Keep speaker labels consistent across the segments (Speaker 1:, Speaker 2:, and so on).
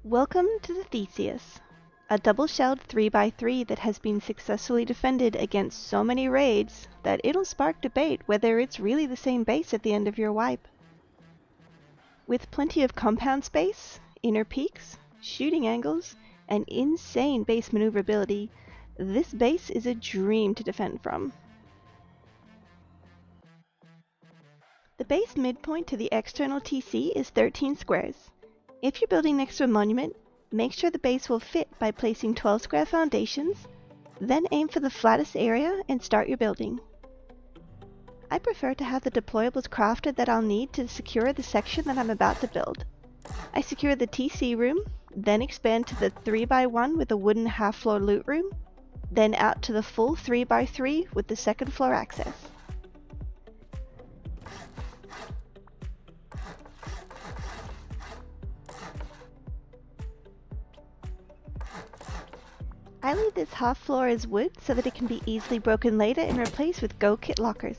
Speaker 1: Welcome to the Theseus, a double-shelled 3x3 that has been successfully defended against so many raids that it'll spark debate whether it's really the same base at the end of your wipe. With plenty of compound space, inner peaks, shooting angles, and insane base maneuverability, this base is a dream to defend from. The base midpoint to the external TC is 13 squares. If you're building next to a monument, make sure the base will fit by placing 12 square foundations, then aim for the flattest area and start your building. I prefer to have the deployables crafted that I'll need to secure the section that I'm about to build. I secure the TC room, then expand to the 3x1 with a wooden half-floor loot room, then out to the full 3x3 with the second floor access. I leave this half floor as wood so that it can be easily broken later and replaced with Go Kit lockers.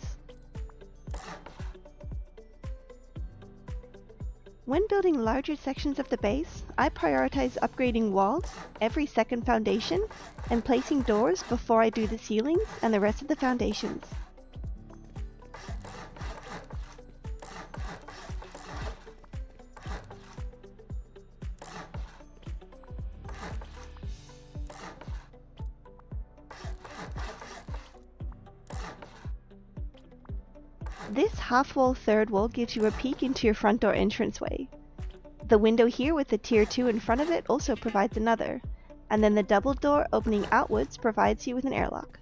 Speaker 1: When building larger sections of the base, I prioritize upgrading walls, every second foundation, and placing doors before I do the ceilings and the rest of the foundations. This half-wall third wall gives you a peek into your front door entranceway. The window here with the tier 2 in front of it also provides another, and then the double door opening outwards provides you with an airlock.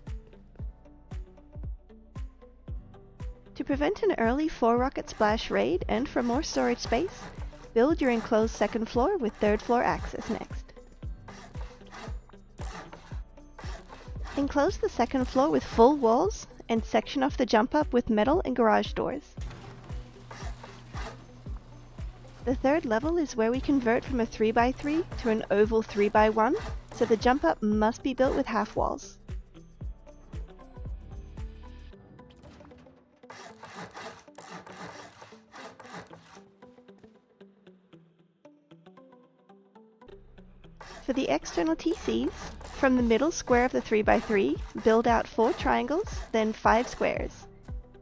Speaker 1: To prevent an early 4-rocket splash raid and for more storage space, build your enclosed second floor with third floor access next. Enclose the second floor with full walls and section off the jump up with metal and garage doors. The third level is where we convert from a 3x3 to an oval 3x1, so the jump up must be built with half walls. For the external TCs, from the middle square of the 3x3, build out 4 triangles, then 5 squares.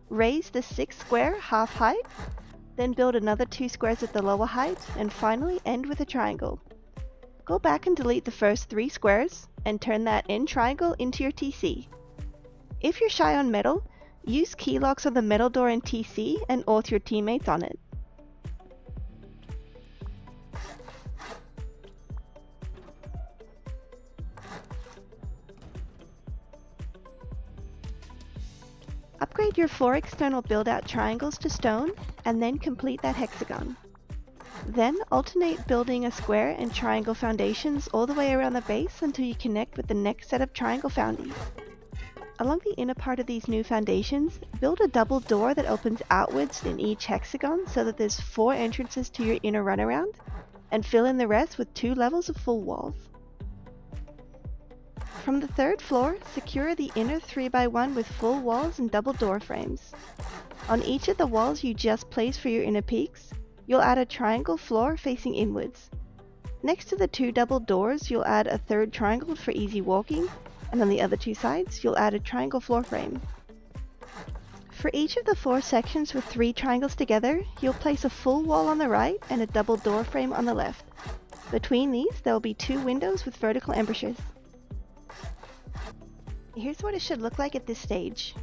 Speaker 1: Raise the 6th square half height, then build another 2 squares at the lower height, and finally end with a triangle. Go back and delete the first 3 squares, and turn that end triangle into your TC. If you're shy on metal, use key locks on the metal door in TC and auth your teammates on it. Upgrade your 4 external build-out triangles to stone, and then complete that hexagon. Then alternate building a square and triangle foundations all the way around the base until you connect with the next set of triangle foundies. Along the inner part of these new foundations, build a double door that opens outwards in each hexagon so that there's 4 entrances to your inner runaround, and fill in the rest with 2 levels of full walls. From the third floor, secure the inner 3x1 with full walls and double door frames. On each of the walls you just placed for your inner peaks, you'll add a triangle floor facing inwards. Next to the 2 double doors, you'll add a third triangle for easy walking, and on the other 2 sides, you'll add a triangle floor frame. For each of the 4 sections with 3 triangles together, you'll place a full wall on the right and a double door frame on the left. Between these, there will be 2 windows with vertical embrasures. Here's what it should look like at this stage.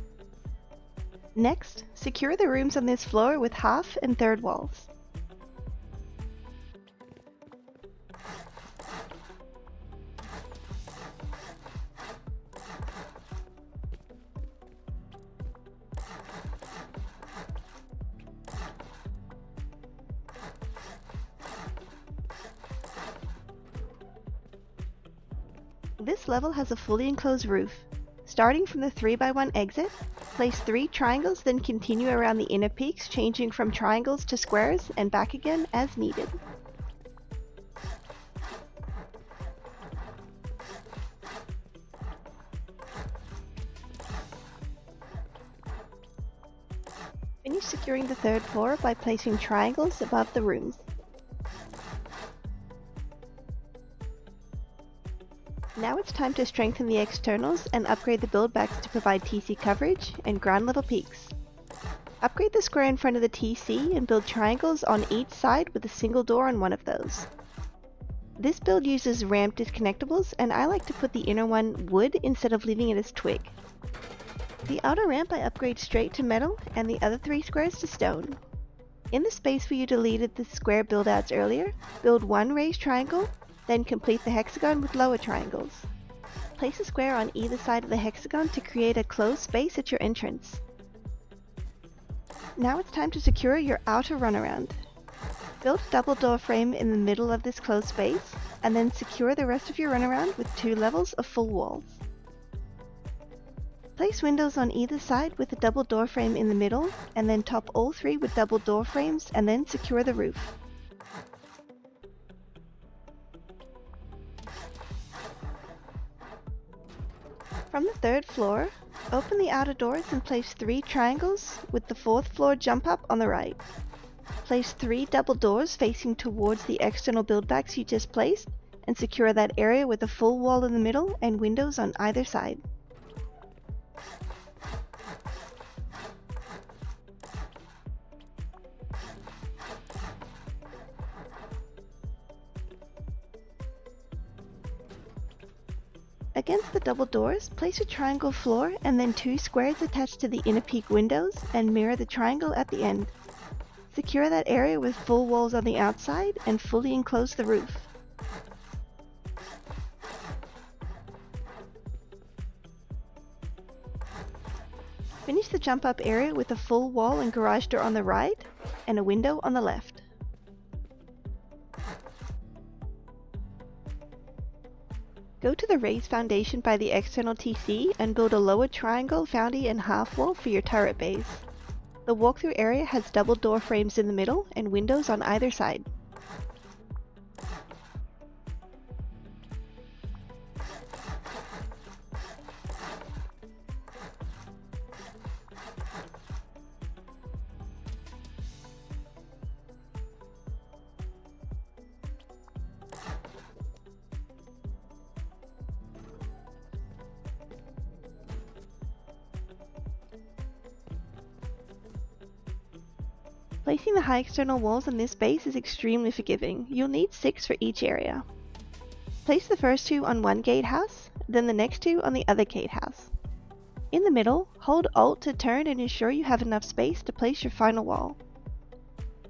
Speaker 1: Next, secure the rooms on this floor with half and third walls. This level has a fully enclosed roof. Starting from the 3x1 exit, place 3 triangles, then continue around the inner peaks, changing from triangles to squares and back again as needed. Finish securing the third floor by placing triangles above the rooms. Now it's time to strengthen the externals and upgrade the build backs to provide TC coverage and ground level peaks. Upgrade the square in front of the TC and build triangles on each side with a single door on one of those. This build uses ramp disconnectables, and I like to put the inner one wood instead of leaving it as twig. The outer ramp I upgrade straight to metal and the other 3 squares to stone. In the space where you deleted the square build-outs earlier, build one raised triangle, then complete the hexagon with lower triangles. Place a square on either side of the hexagon to create a closed space at your entrance. Now it's time to secure your outer runaround. Build a double door frame in the middle of this closed space, and then secure the rest of your runaround with 2 levels of full walls. Place windows on either side with a double door frame in the middle, and then top all 3 with double door frames, and then secure the roof. From the 3rd floor, open the outer doors and place 3 triangles with the 4th floor jump up on the right. Place 3 double doors facing towards the external build backs you just placed, and secure that area with a full wall in the middle and windows on either side. Against the double doors, place a triangle floor and then 2 squares attached to the inner peak windows and mirror the triangle at the end. Secure that area with full walls on the outside and fully enclose the roof. Finish the jump up area with a full wall and garage door on the right and a window on the left. Go to the raised foundation by the external TC and build a lower triangle, foundie, and half wall for your turret base. The walkthrough area has double door frames in the middle and windows on either side. Placing the high external walls in this base is extremely forgiving. You'll need 6 for each area. Place the first 2 on one gatehouse, then the next 2 on the other gatehouse. In the middle, hold Alt to turn and ensure you have enough space to place your final wall.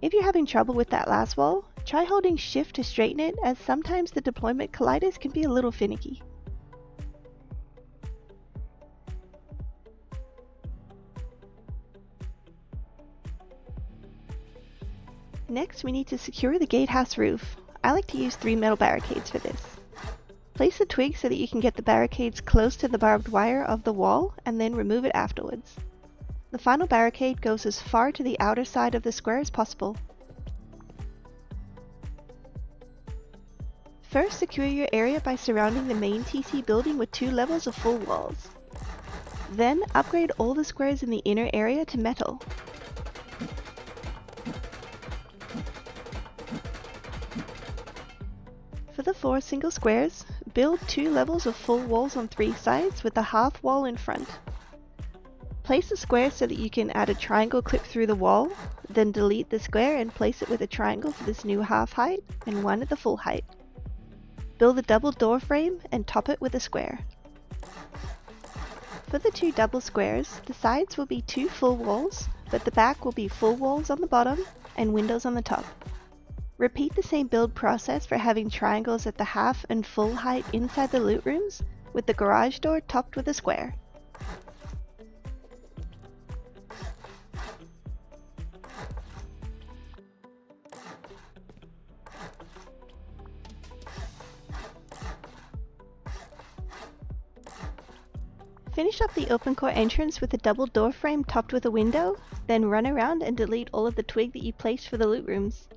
Speaker 1: If you're having trouble with that last wall, try holding Shift to straighten it, as sometimes the deployment colliders can be a little finicky. Next, we need to secure the gatehouse roof. I like to use 3 metal barricades for this. Place the twigs so that you can get the barricades close to the barbed wire of the wall and then remove it afterwards. The final barricade goes as far to the outer side of the square as possible. First, secure your area by surrounding the main TC building with 2 levels of full walls. Then, upgrade all the squares in the inner area to metal. For the 4 single squares, build 2 levels of full walls on 3 sides with a half wall in front. Place the square so that you can add a triangle clip through the wall, then delete the square and place it with a triangle for this new half height and one at the full height. Build a double door frame and top it with a square. For the 2 double squares, the sides will be 2 full walls, but the back will be full walls on the bottom and windows on the top. Repeat the same build process for having triangles at the half and full height inside the loot rooms, with the garage door topped with a square. Finish up the open core entrance with a double door frame topped with a window, then run around and delete all of the twig that you placed for the loot rooms.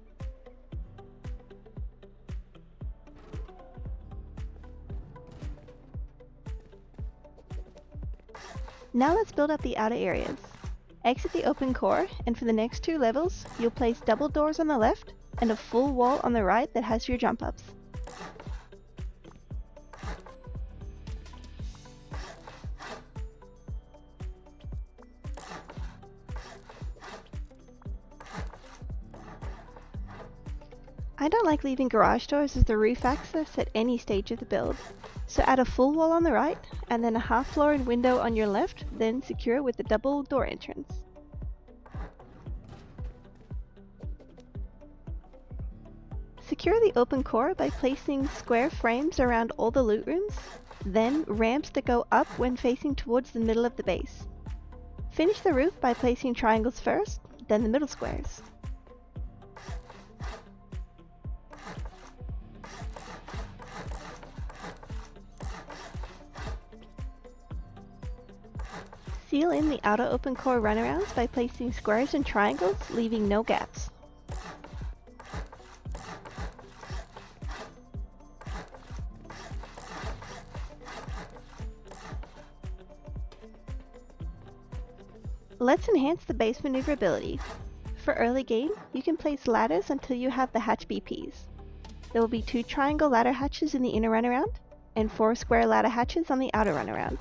Speaker 1: Now let's build up the outer areas. Exit the open core, and for the next 2 levels, you'll place double doors on the left and a full wall on the right that has your jump ups. I don't like leaving garage doors as the roof access at any stage of the build, so add a full wall on the right, and then a half floor and window on your left, then secure with the double door entrance. Secure the open core by placing square frames around all the loot rooms, then ramps that go up when facing towards the middle of the base. Finish the roof by placing triangles first, then the middle squares. Seal in the outer open core runarounds by placing squares and triangles, leaving no gaps. Let's enhance the base maneuverability. For early game, you can place ladders until you have the hatch BPs. There will be 2 triangle ladder hatches in the inner runaround, and 4 square ladder hatches on the outer runaround.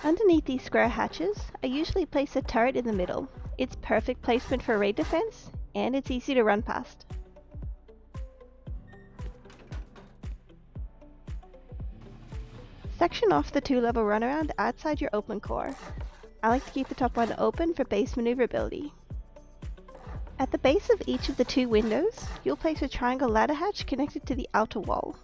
Speaker 1: Underneath these square hatches, I usually place a turret in the middle. It's perfect placement for raid defense, and it's easy to run past. Section off the 2-level runaround outside your open core. I like to keep the top one open for base maneuverability. At the base of each of the 2 windows, you'll place a triangle ladder hatch connected to the outer wall.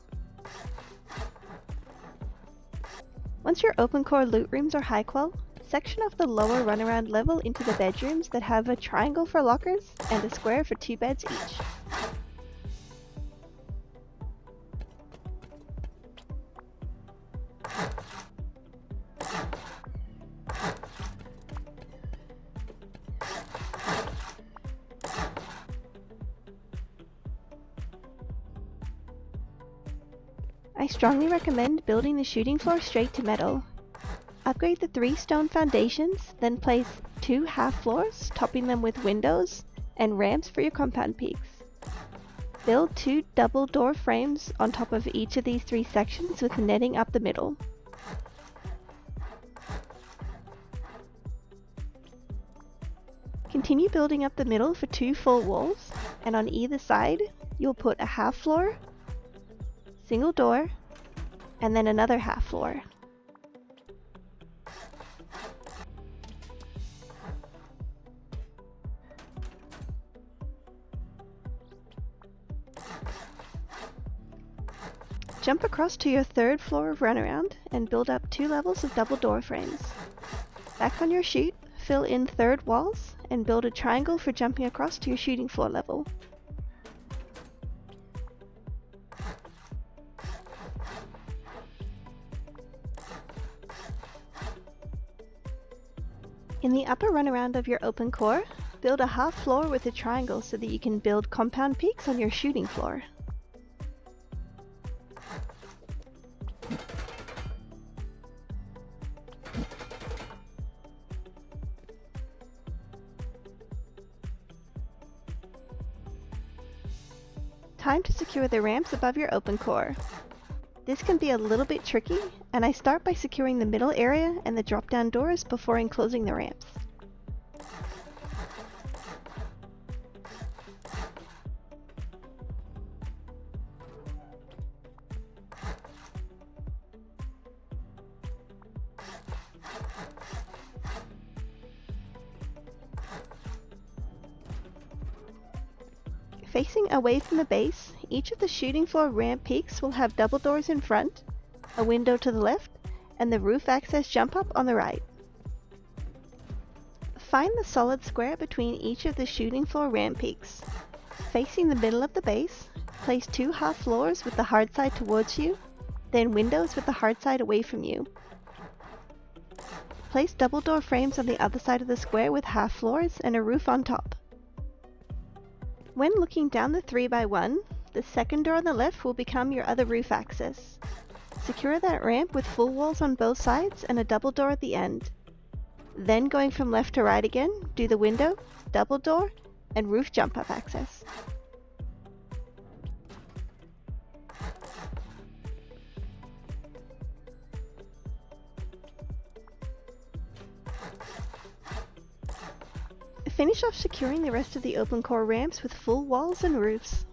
Speaker 1: Once your open core loot rooms are high qual, section off the lower runaround level into the bedrooms that have a triangle for lockers and a square for 2 beds each. I strongly recommend building the shooting floor straight to metal. Upgrade the 3 stone foundations, then place 2 half floors, topping them with windows and ramps for your compound peaks. Build 2 double door frames on top of each of these 3 sections with netting up the middle. Continue building up the middle for 2 full walls, and on either side, you'll put a half floor, single door, and then another half floor. Jump across to your 3rd floor of runaround and build up 2 levels of double door frames. Back on your chute, fill in 3rd walls and build a triangle for jumping across to your shooting floor level. In the upper runaround of your open core, build a half floor with a triangle so that you can build compound peaks on your shooting floor. Time to secure the ramps above your open core. This can be a little bit tricky, and I start by securing the middle area and the drop-down doors before enclosing the ramps. Facing away from the base, each of the shooting floor ramp peaks will have double doors in front, a window to the left, and the roof access jump up on the right. Find the solid square between each of the shooting floor ramp peaks. Facing the middle of the base, place 2 half floors with the hard side towards you, then windows with the hard side away from you. Place double door frames on the other side of the square with half floors and a roof on top. When looking down the 3x1, the second door on the left will become your other roof access. Secure that ramp with full walls on both sides and a double door at the end. Then going from left to right again, do the window, double door, and roof jump up access. Finish off securing the rest of the open core ramps with full walls and roofs.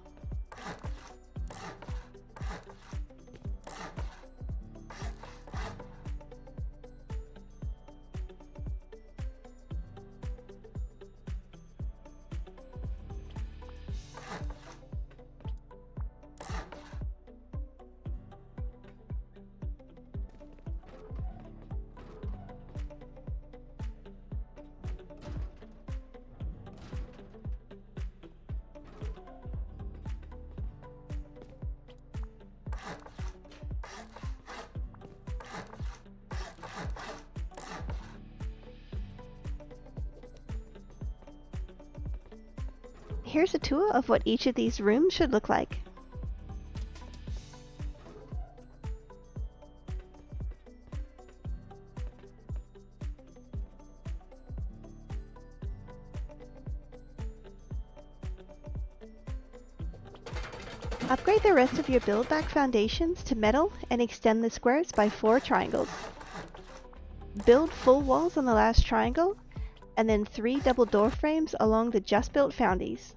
Speaker 1: Here's a tour of what each of these rooms should look like. Upgrade the rest of your build back foundations to metal and extend the squares by 4 triangles. Build full walls on the last triangle, and then 3 double door frames along the just built foundies.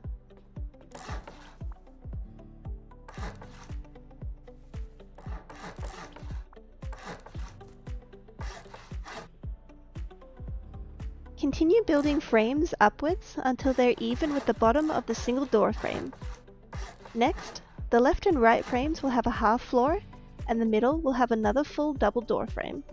Speaker 1: Continue building frames upwards until they're even with the bottom of the single door frame. Next, the left and right frames will have a half floor, and the middle will have another full double door frame.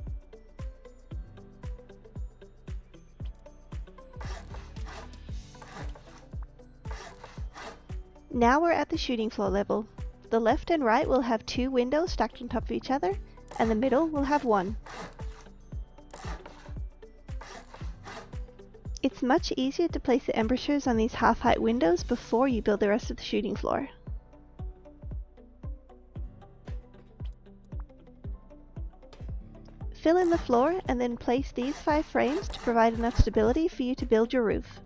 Speaker 1: Now we're at the shooting floor level. The left and right will have 2 windows stacked on top of each other, and the middle will have 1. It's much easier to place the embouchures on these half-height windows before you build the rest of the shooting floor. Fill in the floor and then place these 5 frames to provide enough stability for you to build your roof.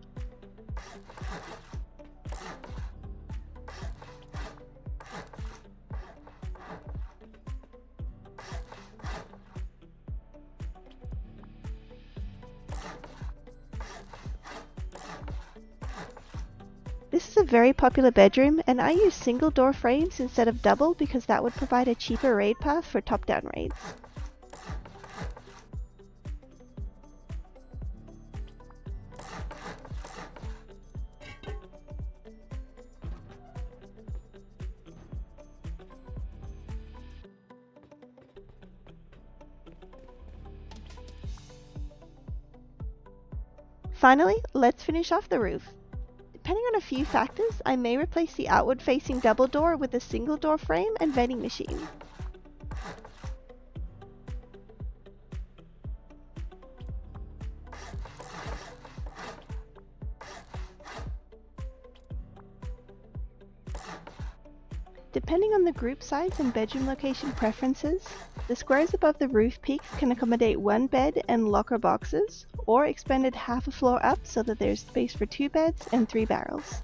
Speaker 1: This is a very popular bedroom, and I use single door frames instead of double because that would provide a cheaper raid path for top-down raids. Finally, let's finish off the roof. Depending on a few factors, I may replace the outward-facing double door with a single door frame and vending machine. Depending on the group size and bedroom location preferences, the squares above the roof peaks can accommodate 1 bed and locker boxes, or expanded half a floor up so that there's space for 2 beds and 3 barrels.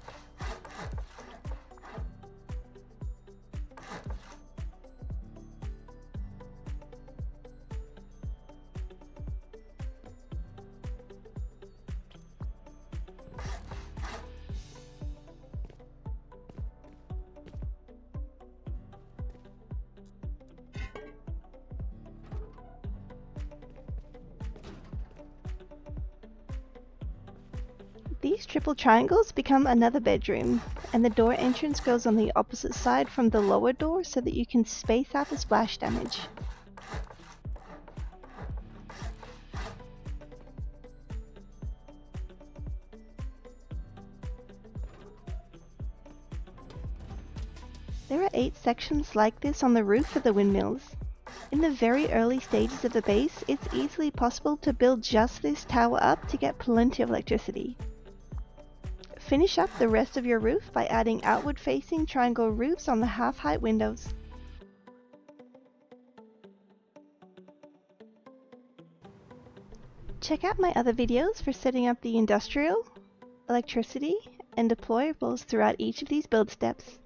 Speaker 1: These triple triangles become another bedroom, and the door entrance goes on the opposite side from the lower door so that you can space out the splash damage. There are 8 sections like this on the roof of the windmills. In the very early stages of the base, it's easily possible to build just this tower up to get plenty of electricity. Finish up the rest of your roof by adding outward-facing triangle roofs on the half-height windows. Check out my other videos for setting up the industrial, electricity, and deployables throughout each of these build steps.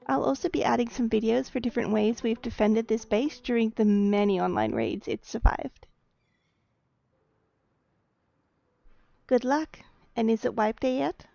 Speaker 1: I'll also be adding some videos for different ways we've defended this base during the many online raids it's survived. Good luck, And is it wipe day yet?